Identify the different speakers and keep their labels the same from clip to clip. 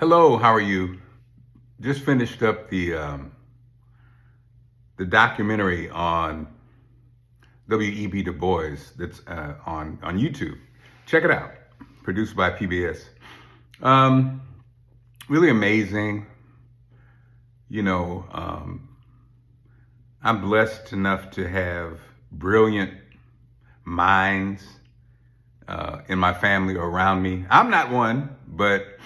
Speaker 1: Hello, how are you? Just finished up the documentary on W E B Du Bois that's on YouTube. Check it out. Produced by PBS. Um, really amazing. You know, I'm blessed enough to have brilliant minds in my family or around me. I'm not one, but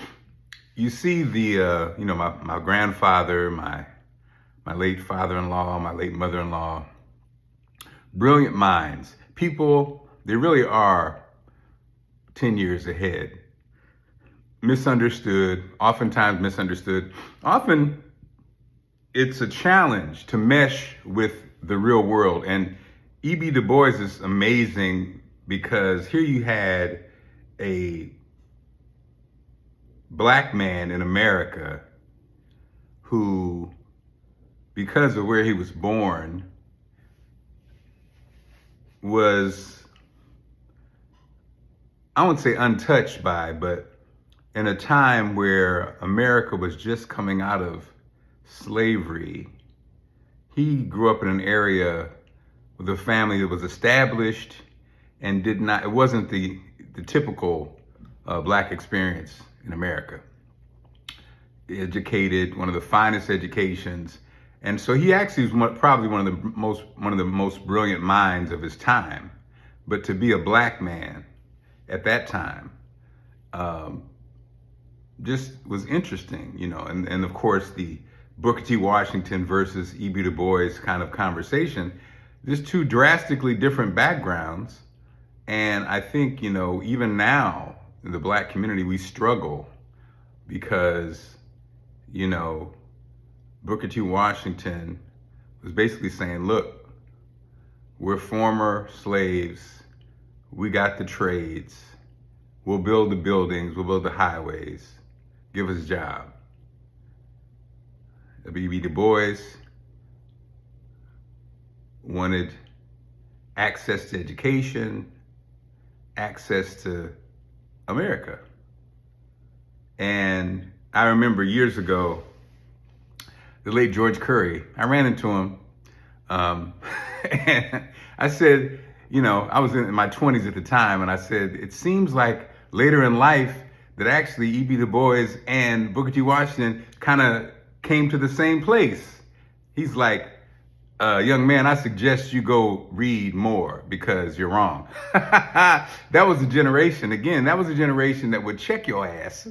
Speaker 1: you see my grandfather, my late father-in-law, my late mother-in-law, brilliant minds. People, they really are 10 years ahead. Misunderstood, oftentimes misunderstood. Often it's a challenge to mesh with the real world. And E.B. Du Bois is amazing because here you had a black man in America who, because of where he was born, was, I won't say untouched by, but in a time where America was just coming out of slavery, he grew up in an area with a family that was established and it wasn't the typical black experience in America. Educated, one of the finest educations. And so he actually was probably one of the most brilliant minds of his time. But to be a black man at that time just was interesting, and of course the Booker T. Washington versus E.B. Du Bois kind of conversation, just two drastically different backgrounds. And I think, even now in the black community, we struggle because, Booker T. Washington was basically saying, look, we're former slaves. We got the trades. We'll build the buildings. We'll build the highways. Give us a job. W E B Du Bois wanted access to education, access to America. And I remember years ago, the late George Curry, I ran into him, and I said, I was in my 20s at the time, and I said, it seems like later in life that actually E.B. Du Bois and Booker T. Washington kind of came to the same place. He's like, young man, I suggest you go read more because you're wrong. That was a generation that would check your ass.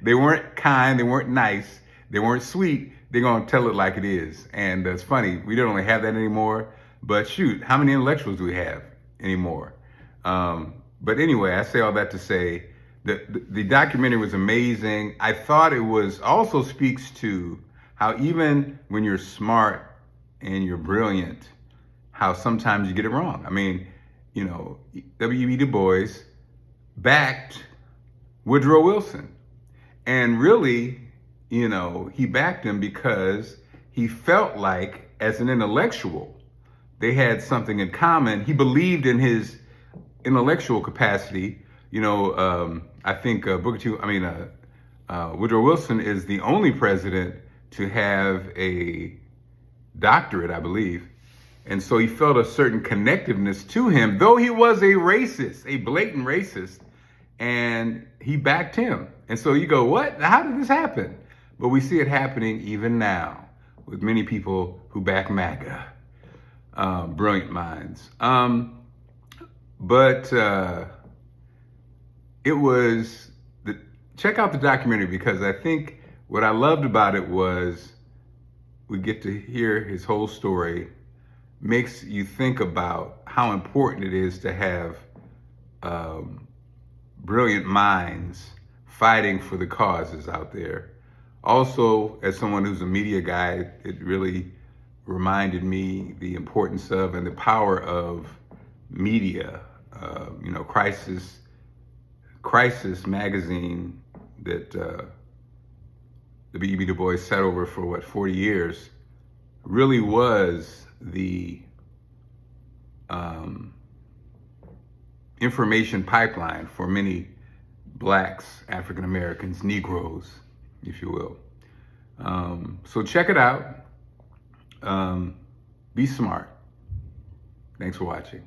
Speaker 1: They weren't kind, they weren't nice, they weren't sweet. They're gonna tell it like it is. And it's funny, we don't really have that anymore, but shoot, how many intellectuals do we have anymore? But anyway, I say all that to say that the documentary was amazing. I thought it also speaks to how even when you're smart and you're brilliant, how sometimes you get it wrong. I mean, W. E. Du Bois backed Woodrow Wilson. And really, he backed him because he felt like, as an intellectual, they had something in common. He believed in his intellectual capacity. I think Woodrow Wilson is the only president to have a doctorate, I believe. And so he felt a certain connectiveness to him, though he was a racist, a blatant racist, and he backed him. And so you go, what? How did this happen? But we see it happening even now with many people who back MAGA, brilliant minds. Check out the documentary, because I think what I loved about it was we get to hear his whole story, makes you think about how important it is to have brilliant minds fighting for the causes out there. Also, as someone who's a media guy, it really reminded me the importance of and the power of media. Crisis magazine that W. E. B. Du Bois sat over for 40 years, really was the information pipeline for many blacks, African Americans, Negroes, if you will. So check it out. Be smart. Thanks for watching.